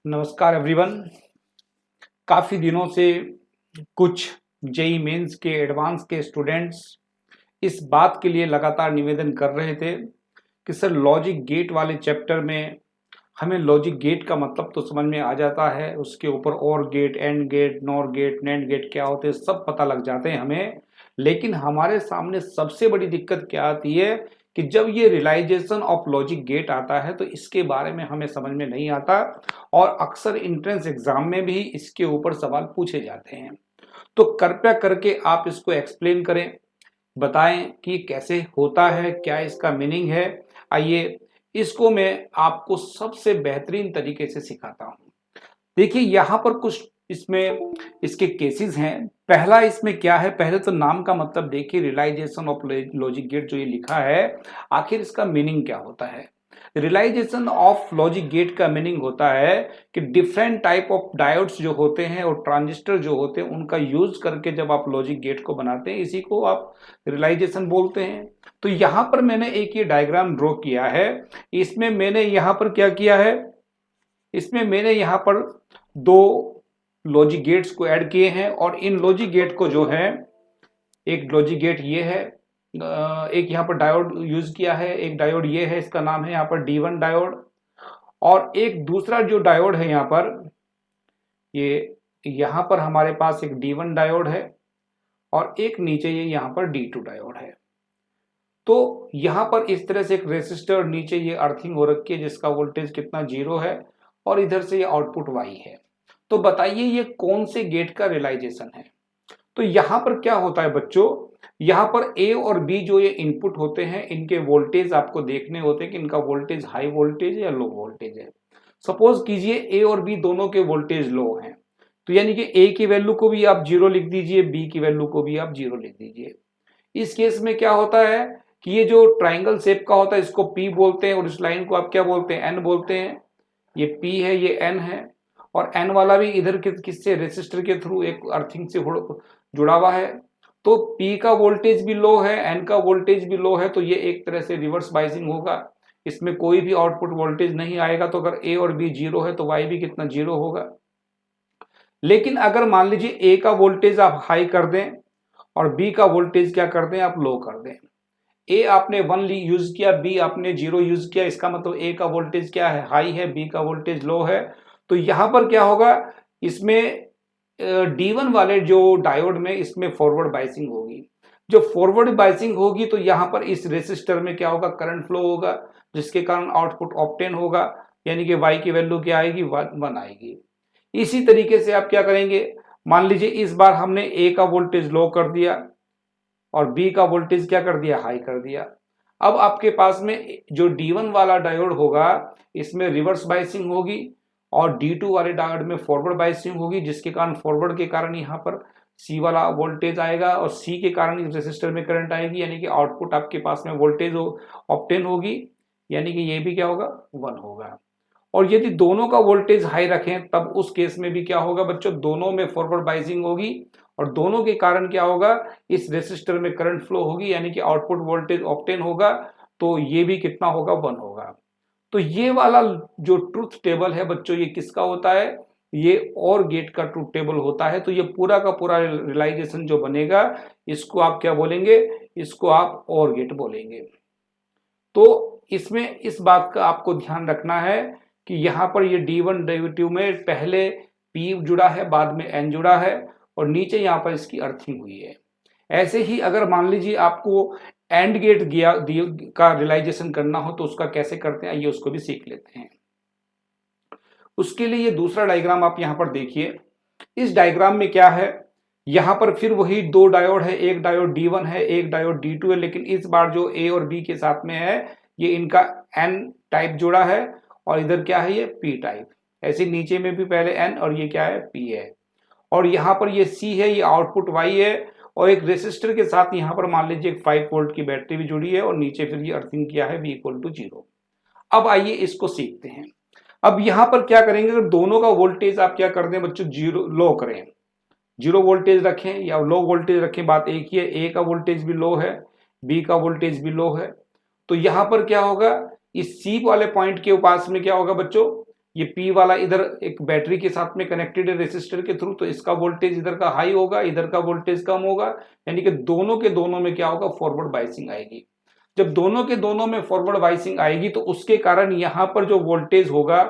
नमस्कार एवरीवन। काफ़ी दिनों से कुछ जेई मेंस के एडवांस के स्टूडेंट्स इस बात के लिए लगातार निवेदन कर रहे थे कि सर लॉजिक गेट वाले चैप्टर में हमें लॉजिक गेट का मतलब तो समझ में आ जाता है, उसके ऊपर OR gate, AND gate, NOR gate, NAND gate क्या होते हैं सब पता लग जाते हैं हमें। लेकिन हमारे सामने सबसे बड़ी दिक्कत क्या आती है कि जब ये रियलाइजेशन ऑफ लॉजिक गेट आता है तो इसके बारे में हमें समझ में नहीं आता और अक्सर एंट्रेंस एग्जाम में भी इसके ऊपर सवाल पूछे जाते हैं। तो कृपया करके आप इसको एक्सप्लेन करें, बताएं कि कैसे होता है, क्या इसका मीनिंग है। आइए इसको मैं आपको सबसे बेहतरीन तरीके से सिखाता हूं। देखिए यहाँ पर कुछ इसमें इसके केसेस हैं। पहला इसमें क्या है, पहले तो नाम का मतलब देखिए, रियलाइजेशन ऑफ लॉजिक गेट जो ये लिखा है, आखिर इसका मीनिंग क्या होता है। रियलाइजेशन ऑफ लॉजिक गेट का मीनिंग होता है कि डिफरेंट टाइप ऑफ डायोड्स जो होते हैं और ट्रांजिस्टर जो होते हैं उनका यूज करके जब आप लॉजिक गेट को बनाते हैं, इसी को आप रियलाइजेशन बोलते हैं। तो यहां पर मैंने एक ये डायग्राम ड्रॉ किया है। इसमें मैंने यहां पर क्या किया है, इसमें मैंने यहां पर दो लॉजिक गेट्स को ऐड किए हैं और इन लॉजिक गेट को जो है, एक लॉजिक गेट ये है, एक यहाँ पर डायोड यूज किया है, एक डायोड ये है, इसका नाम है यहाँ पर D1 डायोड, और एक दूसरा जो डायोड है यहाँ पर, ये यहाँ पर हमारे पास एक D1 डायोड है और एक नीचे ये यहाँ पर D2 डायोड है। तो यहाँ पर इस तरह से एक रेसिस्टर, नीचे ये अर्थिंग हो रखी है जिसका वोल्टेज कितना 0 है और इधर से ये आउटपुट Y है। तो बताइए ये कौन से गेट का रियलाइजेशन है। तो यहाँ पर क्या होता है बच्चों, यहाँ पर A और B जो ये इनपुट होते हैं, इनके वोल्टेज आपको देखने होते हैं कि इनका वोल्टेज हाई वोल्टेज है या लो वोल्टेज है। सपोज कीजिए A और B दोनों के वोल्टेज लो हैं, तो यानी कि A की वैल्यू को भी आप 0 लिख दीजिए, B की वैल्यू को भी आप 0 लिख दीजिए। इस केस में क्या होता है कि ये जो ट्राइंगल शेप का होता है इसको P बोलते हैं और इस लाइन को आप क्या बोलते हैं, N बोलते हैं। ये P है, ये N है, और N वाला भी इधर किससे, रेसिस्टर के थ्रू एक अर्थिंग से जुड़ा हुआ है। तो P का वोल्टेज भी लो है, N का वोल्टेज भी लो है, तो ये एक तरह से रिवर्स बाइसिंग होगा, इसमें कोई भी आउटपुट वोल्टेज नहीं आएगा। तो अगर A और B 0 है तो Y भी कितना 0 होगा। लेकिन अगर मान लीजिए A का वोल्टेज आप हाई कर दें और B का वोल्टेज क्या कर दें, आप लो कर दें। A आपने 1 यूज किया, B आपने 0 यूज किया, इसका मतलब A का वोल्टेज क्या है, हाई है, B का वोल्टेज लो है। तो यहां पर क्या होगा, इसमें D1 वाले जो डायोड में इसमें फॉरवर्ड बाइसिंग होगी। जो फॉरवर्ड बाइसिंग होगी तो यहां पर इस रेसिस्टर में क्या होगा, करंट फ्लो होगा, जिसके कारण आउटपुट ऑप्टेन होगा, यानी कि Y की वैल्यू क्या आएगी, 1 आएगी। इसी तरीके से आप क्या करेंगे, मान लीजिए इस बार हमने A का वोल्टेज लो कर दिया और B का वोल्टेज क्या कर दिया, हाई कर दिया। अब आपके पास में जो D1 वाला डायोड होगा इसमें रिवर्स बाइसिंग होगी और D2 वाले डायोड में फॉरवर्ड बाइसिंग होगी, जिसके कारण फॉरवर्ड के कारण यहाँ पर C वाला वोल्टेज आएगा और C के कारण इस रेसिस्टर में करंट आएगी, यानी कि आउटपुट आपके पास में वोल्टेज ऑब्टेन होगी, यानी कि ये भी क्या होगा, 1 होगा। और यदि दोनों का वोल्टेज हाई रखें तब उस केस में भी क्या होगा बच्चों, दोनों में फॉरवर्ड बाइसिंग होगी और दोनों के कारण क्या होगा, इस रेसिस्टर में करंट फ्लो होगी, यानी कि आउटपुट वोल्टेज ऑब्टेन होगा, तो ये भी कितना होगा, 1 होगा। तो ये वाला जो ट्रुथ टेबल है बच्चों, ये किसका होता है, ये और गेट का ट्रुथ टेबल होता है। तो ये पूरा का पूरा रियलाइजेशन जो बनेगा इसको आप क्या बोलेंगे, इसको आप और गेट बोलेंगे। तो इसमें इस बात का आपको ध्यान रखना है कि यहाँ पर ये D1 डेरिवेटिव में पहले P जुड़ा है, बाद में N जुड़ा है और नीचे यहाँ पर इसकी अर्थिंग हुई है। ऐसे ही अगर मान लीजिए आपको एंड गेट का रियलाइजेशन करना हो तो उसका कैसे करते हैं, आइए उसको भी सीख लेते हैं। उसके लिए ये दूसरा डायग्राम आप यहाँ पर देखिए। इस डायग्राम में क्या है, यहाँ पर फिर वही दो डायोड है, एक डायोड D1 है, एक डायोड D2 है, लेकिन इस बार जो A और B के साथ में है ये इनका N टाइप जुड़ा है और इधर क्या है, ये P टाइप। ऐसे नीचे में भी पहले N और ये क्या है, P है। और यहाँ पर ये C है, ये आउटपुट Y है और एक रेसिस्टर के साथ यहाँ पर मान लीजिए एक 5 वोल्ट की बैटरी भी जुड़ी है और नीचे फिर ये अर्थिंग किया है V = 0। अब आइए इसको सीखते हैं। अब यहाँ पर क्या करेंगे, अगर दोनों का वोल्टेज आप क्या कर दें बच्चों, 0 लो करें, 0 वोल्टेज रखें या लो वोल्टेज रखें, बात एक ही है। A का वोल्टेज भी लो है, B का वोल्टेज भी लो है। तो यहाँ पर क्या होगा, इस C वाले पॉइंट के पास में क्या होगा बच्चों, ये P वाला इधर एक बैटरी के साथ में कनेक्टेड है रेसिस्टर के थ्रू, तो इसका वोल्टेज इधर का हाई होगा, इधर का वोल्टेज कम होगा, यानी कि दोनों के दोनों में क्या होगा, फॉरवर्ड बाइसिंग आएगी। जब दोनों के दोनों में फॉरवर्ड बाइसिंग आएगी तो उसके कारण यहाँ पर जो वोल्टेज होगा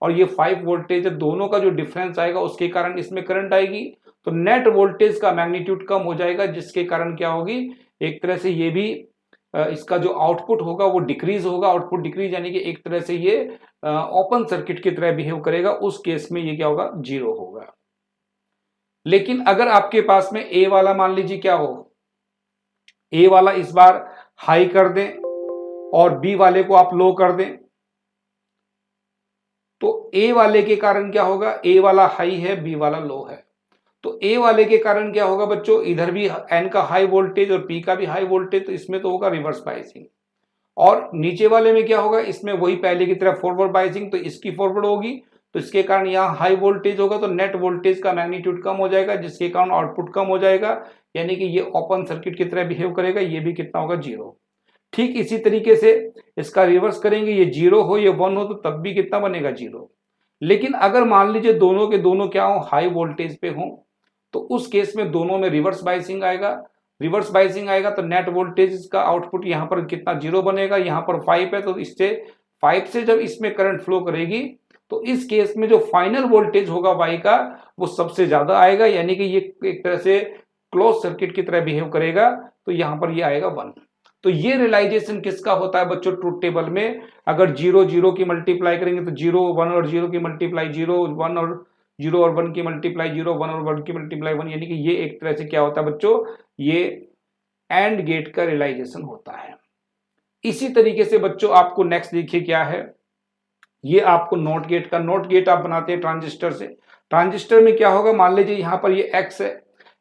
और ये 5 वोल्टेज दोनों का जो डिफरेंस आएगा उसके कारण इसमें करंट आएगी, तो नेट वोल्टेज का मैग्नीट्यूड कम हो जाएगा, जिसके कारण क्या होगी, एक तरह से ये भी इसका जो आउटपुट होगा वो डिक्रीज होगा। आउटपुट डिक्रीज यानी कि एक तरह से ये ओपन सर्किट की तरह बिहेव करेगा, उस केस में ये क्या होगा, 0 होगा। लेकिन अगर आपके पास में ए वाला मान लीजिए क्या हो, ए वाला इस बार हाई कर दें और बी वाले को आप लो कर दें, तो ए वाले के कारण क्या होगा, ए वाला हाई है, बी वाला लो है, तो ए वाले के कारण क्या होगा बच्चों, इधर भी एन का हाई वोल्टेज और पी का भी हाई वोल्टेज, तो इसमें तो होगा रिवर्स बाइसिंग। और नीचे वाले में क्या होगा, इसमें वही पहले की तरह फॉरवर्ड बाइसिंग, तो इसकी फॉरवर्ड होगी, तो इसके कारण यहाँ हाई वोल्टेज होगा, तो नेट वोल्टेज का मैग्नीट्यूड कम हो जाएगा, जिसके कारण आउटपुट कम हो जाएगा, यानी कि ये ओपन सर्किट की तरह बिहेव करेगा, ये भी कितना होगा, 0। ठीक इसी तरीके से इसका रिवर्स करेंगे, ये 0 हो ये 1 हो तो तब भी कितना बनेगा, 0। लेकिन अगर मान लीजिए दोनों के दोनों क्या हो, हाई वोल्टेज पे हो, तो उस केस में दोनों में रिवर्स बाइसिंग आएगा। रिवर्स बाइसिंग आएगा तो नेट वोल्टेज का आउटपुट यहाँ पर कितना, 0 बनेगा, यहाँ पर 5 है, तो इससे 5 से जब इसमें करंट फ्लो करेगी तो इस केस में जो फाइनल वोल्टेज होगा वाई का वो सबसे ज्यादा आएगा, यानी कि ये एक तरह से क्लोज सर्किट की तरह बिहेव करेगा, तो यहाँ पर ये आएगा 1। तो ये रियलाइजेशन किसका होता है बच्चों, ट्रुथ टेबल में अगर 0 0 की मल्टीप्लाई करेंगे तो 0 1 और 0 की मल्टीप्लाई 0 1 और 0 और 1 की मल्टीप्लाई 0 1 और 1 की मल्टीप्लाई 1, यानी कि ये एक तरह से क्या होता है बच्चों, ये एंड गेट का रियलाइजेशन होता है। इसी तरीके से बच्चों आपको नेक्स्ट देखिए क्या है, ये आपको नॉट गेट का, नॉट गेट आप बनाते हैं ट्रांजिस्टर से। ट्रांजिस्टर में क्या होगा, मान लीजिए यहां पर ये एक्स है,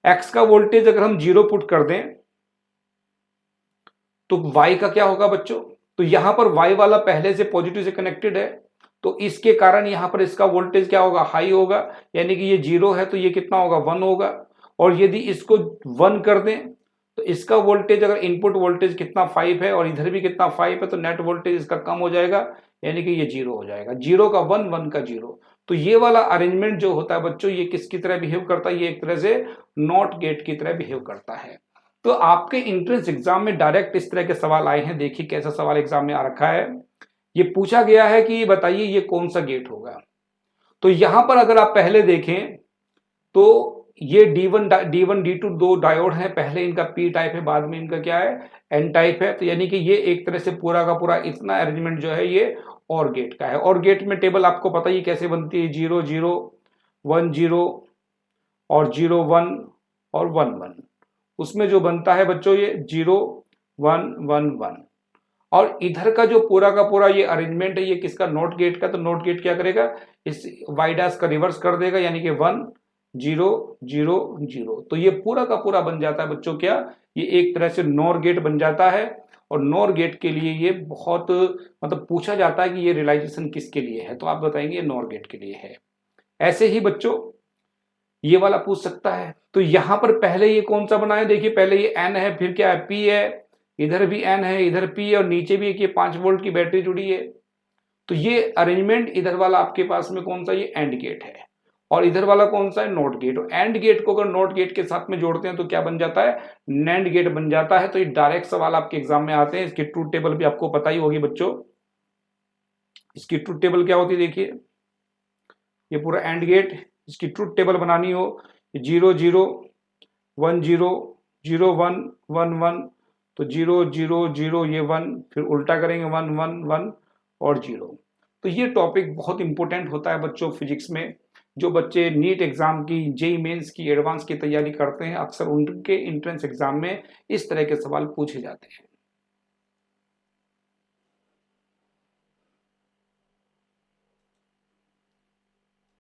एक्स का वोल्टेज अगर हम 0 पुट कर दें तो वाई का क्या होगा बच्चों, तो यहां पर वाई वाला पहले से पॉजिटिव से कनेक्टेड है, तो इसके कारण यहां पर इसका वोल्टेज क्या होगा, हाई होगा, यानी कि ये 0 है तो ये कितना होगा, 1 होगा। और यदि इसको 1 कर दें तो इसका वोल्टेज, अगर इनपुट वोल्टेज कितना 5 है और इधर भी कितना 5 है, तो नेट वोल्टेज इसका कम हो जाएगा, यानी कि ये 0 हो जाएगा। 0 का 1 1 का 0, तो ये वाला अरेंजमेंट जो होता है बच्चों, ये किसकी तरह बिहेव करता है, ये एक तरह से नॉट गेट की तरह बिहेव करता है। तो आपके एंट्रेंस एग्जाम में डायरेक्ट इस तरह के सवाल आए हैं, देखिए कैसा सवाल एग्जाम में आ रखा है। ये पूछा गया है कि बताइए ये कौन सा गेट होगा। तो यहां पर अगर आप पहले देखें तो ये D1 D2 दो डायोड हैं, पहले इनका P टाइप है, बाद में इनका क्या है, N टाइप है, तो यानी कि ये एक तरह से पूरा का पूरा इतना अरेंजमेंट जो है ये और गेट का है। और गेट में टेबल आपको पता ही कैसे बनती है, 0 0 1 0 और 0 1 और 1 1, उसमें जो बनता है बच्चों ये 0 1 1 1। और इधर का जो पूरा का पूरा ये अरेंजमेंट है ये किसका, नॉट गेट का, तो नॉट गेट क्या करेगा, इस वाई डैश का रिवर्स कर देगा, यानी कि 1 0 0 0, तो ये पूरा का पूरा बन जाता है बच्चों क्या, ये एक तरह से नॉर गेट बन जाता है। और नॉर गेट के लिए ये बहुत मतलब पूछा जाता है कि ये रियलाइजेशन किसके लिए है, तो आप बताएंगे ये नॉर गेट के लिए है। ऐसे ही बच्चों ये वाला पूछ सकता है, तो यहां पर पहले ये कौन सा बना है, देखिए पहले ये N है, फिर क्या है, P है, इधर भी N है, इधर P है, और नीचे भी एक ये 5 वोल्ट की बैटरी जुड़ी है। तो ये अरेंजमेंट इधर वाला आपके पास में कौन सा, ये एंड गेट है, और इधर वाला कौन सा है, नॉट गेट। और एंड गेट को अगर नॉट गेट के साथ में जोड़ते हैं तो क्या बन जाता है, नैंड गेट बन जाता है। तो ये डायरेक्ट सवाल आपके एग्जाम में आते हैं, इसकी ट्रूथ टेबल भी आपको पता ही होगी बच्चों। इसकी ट्रूथ टेबल क्या होती है, देखिए ये पूरा एंड गेट, इसकी ट्रूथ टेबल बनानी हो 0 0 1 0 0 1 1 1, तो 0 0 0 ये 1, फिर उल्टा करेंगे 1 1 1 और 0। तो ये टॉपिक बहुत इंपॉर्टेंट होता है बच्चों फिजिक्स में। जो बच्चे नीट एग्जाम की, जेईई मेंस की, एडवांस की तैयारी करते हैं, अक्सर उनके एंट्रेंस एग्जाम में इस तरह के सवाल पूछे जाते हैं।